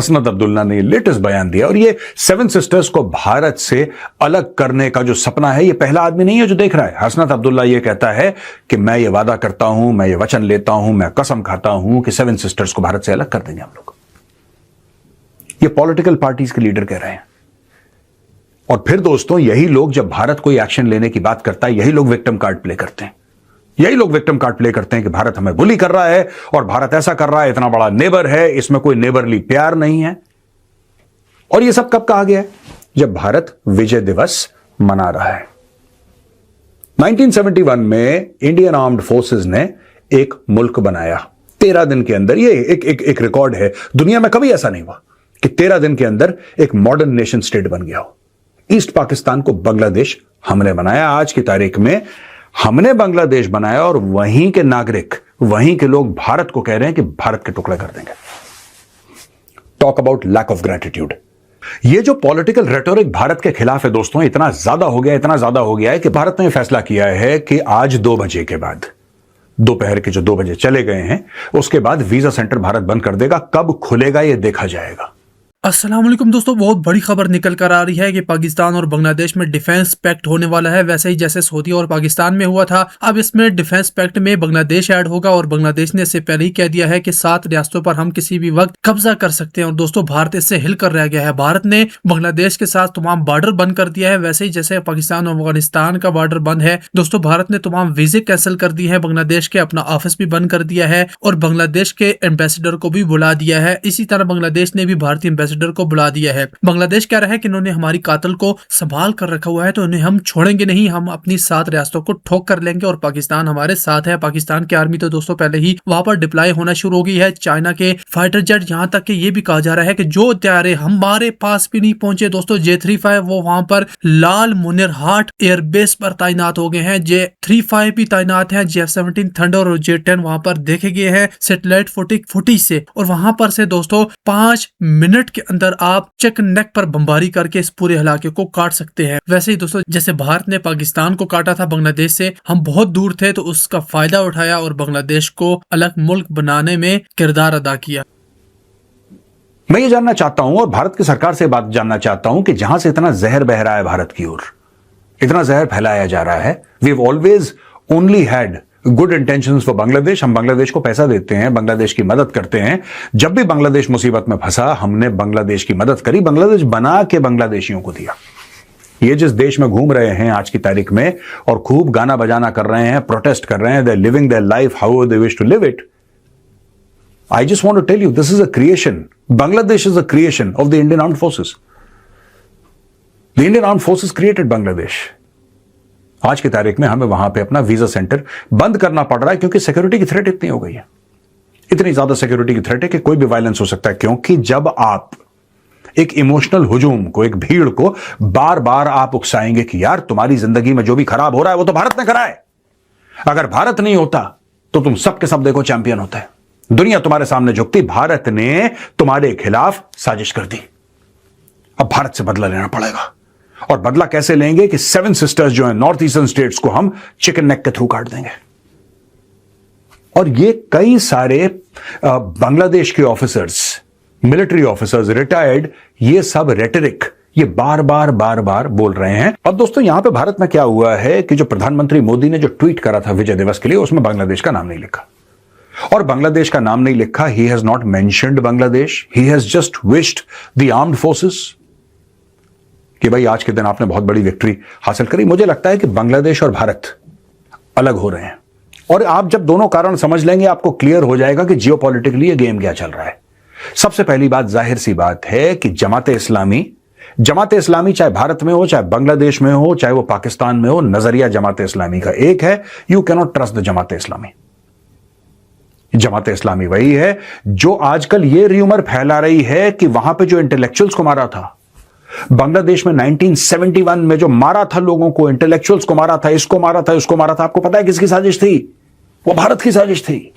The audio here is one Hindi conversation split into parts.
हसनत अब्दुल्ला ने लेटेस्ट बयान दिया और ये सेवन सिस्टर्स को भारत से अलग करने का जो सपना है, ये पहला आदमी नहीं है जो देख रहा है। हसनत अब्दुल्ला ये कहता है कि मैं ये वादा करता हूं, मैं ये वचन लेता हूं, मैं कसम खाता हूं कि सेवन सिस्टर्स को भारत से अलग कर देंगे हम लोग। ये पॉलिटिकल पार्टीज के लीडर कह रहे हैं। और फिर दोस्तों, यही लोग जब भारत कोई एक्शन लेने की बात करता है, यही लोग विक्टिम कार्ड प्ले करते हैं। यही लोग विक्टिम कार्ड प्ले करते हैं कि भारत हमें बुली कर रहा है और भारत ऐसा कर रहा है, इतना बड़ा नेबर है, इसमें कोई नेबरली प्यार नहीं है। और ये सब कब कहा गया है? जब भारत विजय दिवस मना रहा है। 1971 में इंडियन आर्म्ड फोर्सेस ने एक मुल्क बनाया 13 दिन के अंदर। ये एक रिकॉर्ड है, दुनिया में कभी ऐसा नहीं हुआ कि 13 दिन के अंदर एक मॉडर्न नेशन स्टेट बन गया हो। ईस्ट पाकिस्तान को बांग्लादेश हमने बनाया। आज की तारीख में हमने बांग्लादेश बनाया और वहीं के नागरिक, वहीं के लोग भारत को कह रहे हैं कि भारत के टुकड़े कर देंगे। Talk about lack of gratitude. ये जो पॉलिटिकल रेटोरिक भारत के खिलाफ है दोस्तों, इतना ज्यादा हो गया है कि भारत ने फैसला किया है कि आज 2 बजे के बाद, दोपहर के जो 2 बजे चले गए हैं, उसके बाद वीजा सेंटर भारत बंद कर देगा। कब खुलेगा ये देखा जाएगा। अस्सलाम वालेकुम दोस्तों, बहुत बड़ी खबर निकल कर आ रही है कि पाकिस्तान और बांग्लादेश में डिफेंस पैक्ट होने वाला है। वैसे ही जैसे सऊदी और पाकिस्तान में हुआ था, अब इसमें डिफेंस पैक्ट में बांग्लादेश ऐड होगा। और बांग्लादेश ने इससे पहले ही कह दिया है कि 7 रियासतों पर हम किसी भी वक्त कब्जा कर सकते हैं। और दोस्तों, भारत इससे हिलकर रह गया है। भारत ने बांग्लादेश के साथ तमाम बॉर्डर बंद कर दिया है। वैसे ही जैसे पाकिस्तान और अफगानिस्तान का बॉर्डर बंद है, दोस्तों भारत ने तमाम वीजे कैंसिल कर दिए हैं। बांग्लादेश के अपना ऑफिस भी बंद कर दिया है और बांग्लादेश के एम्बेसडर को भी बुला दिया है। इसी तरह बांग्लादेश ने भी भारतीय एम्बेसडर को बुला दिया है। बांग्लादेश कह रहा है कि इन्होंने हमारी कातिल को संभाल कर रखा हुआ है, तो इन्हें हम छोड़ेंगे नहीं, हम अपनी 7 रियासतों को ठोक कर लेंगे और पाकिस्तान हमारे साथ है। पाकिस्तान की आर्मी तो दोस्तों पहले ही वहां पर डिप्लॉय होना शुरू हो गई है। चाइना के फाइटर जेट, यहां तक कि ये भी कहा जा रहा है कि जो त्यारे हमारे पास भी नहीं पहुंचे दोस्तों, J-35 वो वहां पर लाल मुनिरहाट एयरबेस पर तैनात हो गए हैं। J-35 भी तैनात है, J-17 थंडर और J-10 वहां पर देखे गए हैं सैटेलाइट फुटेज से। और वहां पर से दोस्तों 5 मिनट के अंदर आप चिकन नेक पर बमबारी करके इस पूरे इलाके को काट सकते हैं। वैसे ही दोस्तों, जैसे भारत ने पाकिस्तान को काटा था बांग्लादेश से, हम बहुत दूर थे तो उसका फायदा उठाया और बांग्लादेश को अलग मुल्क बनाने में किरदार अदा किया। मैं ये जानना चाहता हूं और भारत की सरकार से बात जानना चाहता हूं कि जहां से इतना जहर बह रहा है भारत की ओर, इतना जहर फैलाया जा रहा है, we have always only had good intentions for Bangladesh. हम बांग्लादेश को पैसा देते हैं, बांग्लादेश की मदद करते हैं। जब भी बांग्लादेश मुसीबत में फंसा, हमने बांग्लादेश की मदद करी, बांग्लादेश बना के बांग्लादेशियों को दिया। ये जिस देश में घूम रहे हैं आज की तारीख में और खूब गाना बजाना कर रहे हैं, प्रोटेस्ट कर रहे हैं, they living their life how they wish to live it. I just want to tell you, this is a creation. Bangladesh is a creation of the Indian armed forces. The Indian armed forces created Bangladesh. आज की तारीख में हमें वहां पे अपना वीजा सेंटर बंद करना पड़ रहा है क्योंकि सिक्योरिटी की थ्रेट इतनी हो गई है, इतनी ज्यादा सिक्योरिटी की थ्रेट है कि कोई भी वायलेंस हो सकता है। क्योंकि जब आप एक इमोशनल हुजूम को, एक भीड़ को बार बार आप उकसाएंगे कि यार तुम्हारी जिंदगी में जो भी खराब हो रहा है वो तो भारत ने करा है, अगर भारत नहीं होता तो तुम सब के सब देखो चैंपियन होता है, दुनिया तुम्हारे सामने झुकती, भारत ने तुम्हारे खिलाफ साजिश कर दी, अब भारत से बदला लेना पड़ेगा। और बदला कैसे लेंगे कि 7 सिस्टर्स जो है नॉर्थ ईस्टर्न स्टेट्स को हम चिकन नेक के थ्रू काट देंगे। और ये कई सारे बांग्लादेश के ऑफिसर्स, मिलिट्री ऑफिसर्स, रिटायर्ड, ये सब रेटरिक ये बार बार बोल रहे हैं। अब दोस्तों, यहां पे भारत में क्या हुआ है कि जो प्रधानमंत्री मोदी ने जो ट्वीट करा था विजय दिवस के लिए, उसमें बांग्लादेश का नाम नहीं लिखा। और बांग्लादेश का नाम नहीं लिखा, he has not mentioned Bangladesh, he has just wished the armed forces कि भाई आज के दिन आपने बहुत बड़ी विक्ट्री हासिल करी। मुझे लगता है कि बांग्लादेश और भारत अलग हो रहे हैं और आप जब दोनों कारण समझ लेंगे, आपको क्लियर हो जाएगा कि जियोपॉलिटिकली ये गेम क्या चल रहा है। सबसे पहली बात, जाहिर सी बात है कि जमाते इस्लामी चाहे भारत में हो, चाहे बांग्लादेश में हो, चाहे वो पाकिस्तान में हो, नजरिया जमाते इस्लामी का एक है, you can not trust the जमाते इस्लामी। जमाते इस्लामी वही है जो आजकल ये र्यूमर फैला रही है कि वहां पे जो इंटेलेक्चुअल्स को मारा था, बांग्लादेश में 1971 में जो मारा था लोगों को, इंटेलेक्चुअल्स को मारा था, इसको मारा था, उसको मारा था, आपको पता है किसकी साजिश थी? वो भारत की साजिश थी।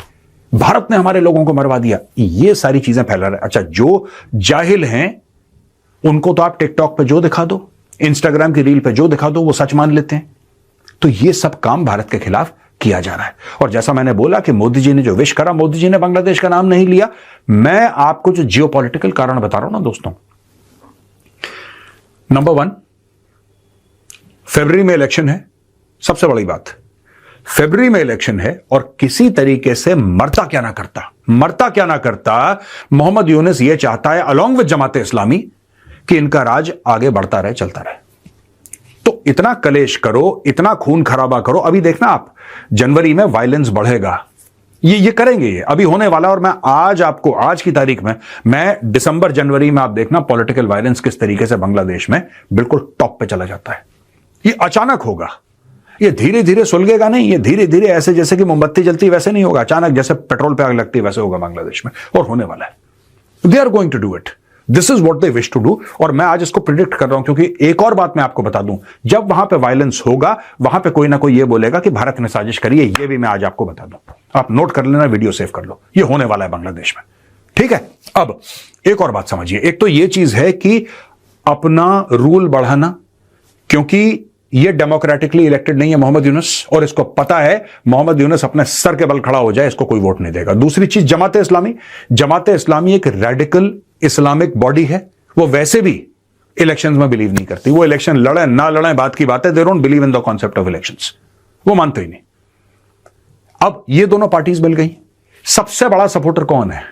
भारत ने हमारे लोगों को मरवा दिया। ये सारी चीजें फैला रहे। अच्छा, जो जाहिल हैं उनको तो आप टिकटॉक पे जो दिखा दो, इंस्टाग्राम की रील पे जो दिखा दो, वो सच मान लेते हैं। तो ये सब काम भारत के खिलाफ किया जा रहा है। और जैसा मैंने बोला कि मोदी जी ने जो विश करा, मोदी जी ने बांग्लादेश का नाम नहीं लिया। मैं आपको जो जियोपॉलिटिकल कारण बता रहा हूं ना दोस्तों, नंबर 1, फरवरी में इलेक्शन है। सबसे बड़ी बात, फरवरी में इलेक्शन है और किसी तरीके से मरता क्या ना करता मोहम्मद यूनुस यह चाहता है अलोंग विद जमात इस्लामी कि इनका राज आगे बढ़ता रहे, चलता रहे। तो इतना कलेश करो, इतना खून खराबा करो। अभी देखना आप, जनवरी में वायलेंस बढ़ेगा, ये करेंगे, ये अभी होने वाला। और मैं आज की तारीख में, मैं दिसंबर जनवरी में आप देखना पॉलिटिकल वायलेंस किस तरीके से बांग्लादेश में बिल्कुल टॉप पे चला जाता है। ये अचानक होगा, ये धीरे धीरे सुलगेगा नहीं, ये धीरे धीरे ऐसे जैसे कि मोमबत्ती जलती वैसे नहीं होगा, अचानक जैसे पेट्रोल पे आग लगती है वैसे होगा बांग्लादेश में, और होने वाला है। They are going to do it, this is what they wish to do. और मैं आज इसको प्रिडिक्ट कर रहा हूं क्योंकि एक और बात मैं आपको बता दूं, जब वहां पे वायलेंस होगा वहां पे कोई ना कोई ये बोलेगा कि भारत ने साजिश करी है, ये भी मैं आज आपको बता दूं। आप नोट कर लेना, वीडियो सेव कर लो, ये होने वाला है बांग्लादेश में, ठीक है। अब एक और बात समझिए, एक तो ये चीज है कि अपना रूल बढ़ाना, क्योंकि ये डेमोक्रेटिकली इलेक्टेड नहीं है मोहम्मद यूनुस, और इसको पता है मोहम्मद यूनुस अपने सर के बल खड़ा हो जाए इसको कोई वोट नहीं देगा। दूसरी चीज, जमात इस्लामी एक रेडिकल इस्लामिक बॉडी है, वो वैसे भी इलेक्शंस में बिलीव नहीं करती। वो इलेक्शन लड़े ना लड़े बात की बात है, they don't believe in the concept of elections, वो मानते ही नहीं। अब ये दोनों पार्टीज मिल गई। सबसे बड़ा सपोर्टर कौन है?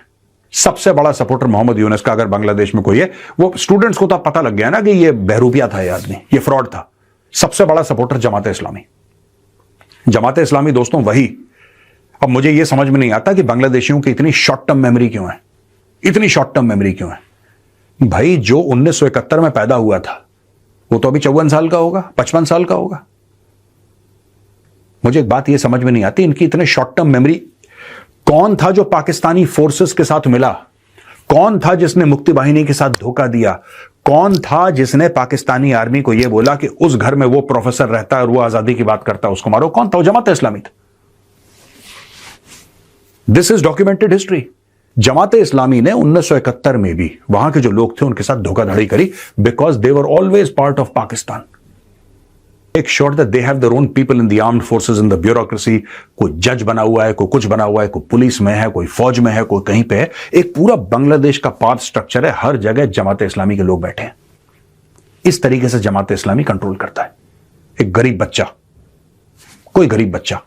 सबसे बड़ा सपोर्टर मोहम्मद यूनुस का अगर बांग्लादेश में कोई है, वो स्टूडेंट्स को तो पता लग गया ना कि ये बहरूपिया था, ये आदमी, ये फ्रॉड था। सबसे बड़ा सपोर्टर जमात इस्लामी दोस्तों वही। अब मुझे यह समझ में नहीं आता कि बांग्लादेशियों की इतनी शॉर्ट टर्म मेमोरी क्यों है। भाई जो 1971 में पैदा हुआ था वो तो अभी 54 साल का होगा, 55 साल का होगा। मुझे एक बात यह समझ में नहीं आती, इनकी इतने शॉर्ट टर्म मेमोरी। कौन था जो पाकिस्तानी फोर्सेस के साथ मिला? कौन था जिसने मुक्ति वाहिनी के साथ धोखा दिया? कौन था जिसने पाकिस्तानी आर्मी को यह बोला कि उस घर में वो प्रोफेसर रहता है और वो आजादी की बात करता है, उसको मारो? कौन था? वो जमात इस्लामी था। This is documented history. Jamaat Islami ने 1971 में भी वहां के जो लोग थे उनके साथ धोखाधड़ी करी, because they were always part of Pakistan. Make sure that they have their own people in the armed forces, in the bureaucracy। कोई जज बना हुआ है, कोई कुछ बना हुआ है, कोई पुलिस में है, कोई फौज में है, कोई कहीं पे है। एक पूरा बांग्लादेश का पावर स्ट्रक्चर है, हर जगह जमात इस्लामी के लोग बैठे हैं। इस तरीके से जमात इस्लामी कंट्रोल करता है। एक गरीब बच्चा, कोई गरीब बच्चा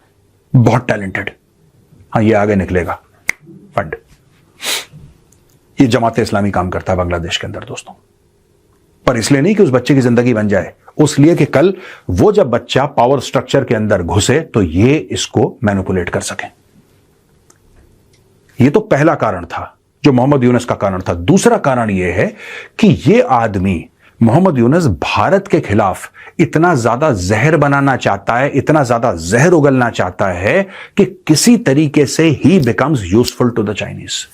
बहुत टैलेंटेड, हाँ ये आगे निकलेगा फंड, ये जमात इस्लामी काम करता है बांग्लादेश के अंदर दोस्तों। पर इसलिए नहीं कि उस बच्चे की जिंदगी बन जाए, उसलिए कि कल वो जब बच्चा पावर स्ट्रक्चर के अंदर घुसे तो ये इसको मैनिपुलेट कर सके। ये तो पहला कारण था जो मोहम्मद यूनुस का कारण था। दूसरा कारण यह है कि ये आदमी मोहम्मद यूनुस भारत के खिलाफ इतना ज्यादा जहर बनाना चाहता है, इतना ज्यादा जहर उगलना चाहता है कि किसी तरीके से ही becomes useful to the Chinese.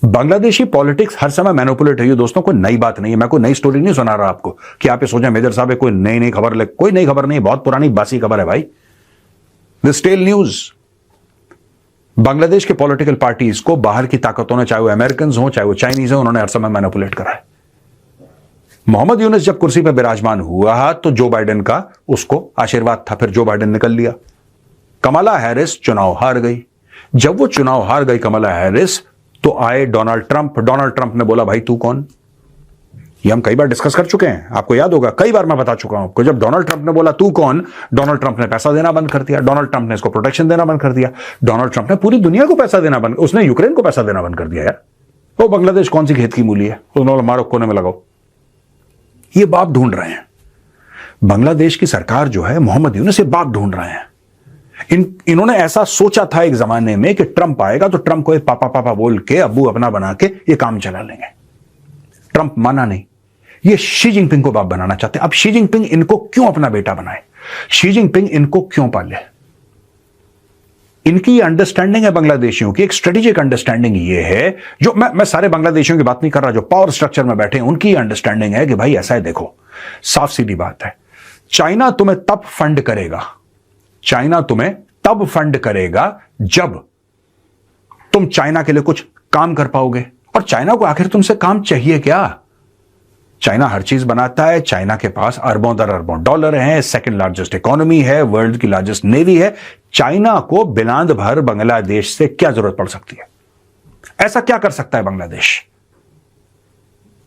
Bangladeshi politics हर समय मैनिपुलेट है दोस्तों, कोई नई बात नहीं है। मैं कोई नई स्टोरी नहीं सुना रहा आपको कि आप ये सोचें मेजर साहब कोई नई खबर, कोई नई खबर नहीं, बहुत पुरानी बासी खबर है भाई। This tell news. बांग्लादेश के पॉलिटिकल पार्टीज को बाहर की ताकतों ने, चाहे वो अमेरिकन हो चाहे वो चाइनीज हो, उन्होंने हर समय मैनिपुलेट करा है। मोहम्मद यूनुस जब कुर्सी पर विराजमान हुआ तो जो बाइडेन का उसको आशीर्वाद था, फिर जो बाइडेन निकल लिया। कमला हैरिस चुनाव हार गई। जब वो चुनाव हार गई कमला हैरिस, तो आए डोनाल्ड ट्रंप। डोनाल्ड ट्रंप ने बोला भाई तू कौन? ये हम कई बार डिस्कस कर चुके हैं, आपको याद होगा, कई बार मैं बता चुका हूं आपको। जब डोनाल्ड ट्रंप ने बोला तू कौन, डोनाल्ड ट्रंप ने पैसा देना बंद कर दिया। डोनाल्ड ट्रंप ने इसको प्रोटेक्शन देना बंद कर दिया। डोनाल्ड ट्रंप ने पूरी दुनिया को पैसा देना बंद, उसने यूक्रेन को पैसा देना बंद कर दिया यार। वो बांग्लादेश कौन सी खेत की मूली है, उन्होंने मारो कोने में लगाओ। ये बाप ढूंढ रहे हैं बांग्लादेश की सरकार जो है, मोहम्मद यूनुस, ये बाप ढूंढ रहे हैं। इन्होंने ऐसा सोचा था एक जमाने में कि ट्रंप आएगा तो ट्रंप को एक पापा पापा बोल के, अब्बू अपना बना के ये काम चला लेंगे। ट्रंप माना नहीं, ये शी जिनपिंग को बाप बनाना चाहते हैं। अब शी जिनपिंग इनको क्यों अपना बेटा बनाए? शी जिनपिंग इनको क्यों पाले? इनकी अंडरस्टैंडिंग है बांग्लादेशियों की, एक स्ट्रेटेजिक अंडरस्टैंडिंग ये है, जो मैं सारे बांग्लादेशियों की बात नहीं कर रहा, जो पावर स्ट्रक्चर में बैठे हैं उनकी अंडरस्टैंडिंग है कि भाई ऐसा है, देखो साफ सीधी बात है, चाइना तुम्हें तब फंड करेगा, चाइना तुम्हें तब फंड करेगा जब तुम चाइना के लिए कुछ काम कर पाओगे। और चाइना को आखिर तुमसे काम चाहिए क्या? चाइना हर चीज बनाता है, चाइना के पास अरबों दर अरबों डॉलर हैं, सेकंड लार्जेस्ट इकोनॉमी है, वर्ल्ड की लार्जेस्ट नेवी है। चाइना को बिलांद भर बांग्लादेश से क्या जरूरत पड़ सकती है? ऐसा क्या कर सकता है बांग्लादेश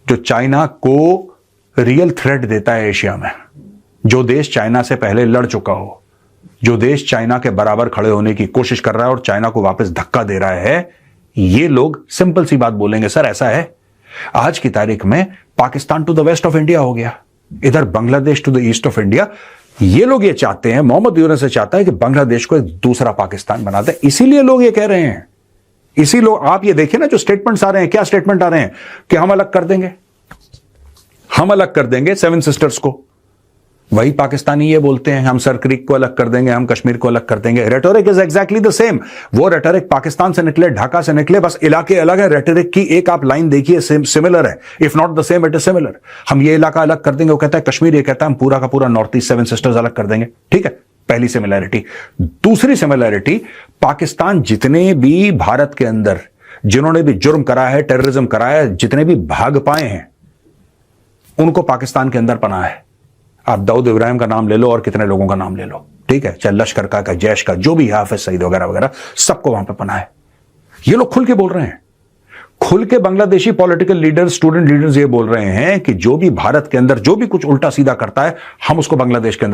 जो चाइना को रियल थ्रेट देता है एशिया में? जो देश चाइना से पहले लड़ चुका हो, जो देश चाइना के बराबर खड़े होने की कोशिश कर रहा है और चाइना को वापस धक्का दे रहा है, ये लोग सिंपल सी बात बोलेंगे, सर ऐसा है। आज की तारीख में Pakistan to the west of India हो गया, इधर Bangladesh to the east of India. ये लोग ये चाहते हैं, मोहम्मद यूनस से चाहता है कि बांग्लादेश को एक दूसरा पाकिस्तान बना दे। इसीलिए लोग ये कह रहे हैं, इसी लोग, आप ये देखिए ना जो स्टेटमेंट्स आ रहे हैं, क्या स्टेटमेंट आ रहे हैं कि हम अलग कर देंगे, हम अलग कर देंगे सेवन सिस्टर्स को। वही पाकिस्तानी ये बोलते हैं हम सर क्रीक को अलग कर देंगे, हम कश्मीर को अलग कर देंगे। Rhetoric is exactly the same. वो रेटोरिक पाकिस्तान से निकले, ढाका से निकले, बस इलाके अलग है। रेटोरिक की एक आप लाइन देखिए, सिमिलर है, if not the same it is similar. हम ये इलाका अलग कर देंगे, वो कहता है कश्मीर, ये कहता है हम पूरा का पूरा नॉर्थ ईस्ट सेवन सिस्टर्स अलग कर देंगे। ठीक है, पहली सिमिलैरिटी। दूसरी सिमिलैरिटी, पाकिस्तान जितने भी भारत के अंदर जिन्होंने भी जुर्म करा है, टेररिज्म करा है, जितने भी भाग पाए हैं, उनको पाकिस्तान के अंदर पनाह है। आप दाऊद इब्राहिम का नाम ले लो और कितने लोगों का नाम ले लो, ठीक है, चाहे लश्कर का जैश का, जो भी हाफिज सईद वगैरह वगैरह, सबको वहां पे पनाह है। ये लोग खुल के बोल रहे हैं, खुल के Bangladeshi political leaders, student leaders ये बोल रहे हैं कि जो भी भारत के अंदर जो भी कुछ उल्टा सीधा करता है, हम उसको बांग्लादेश के अंदर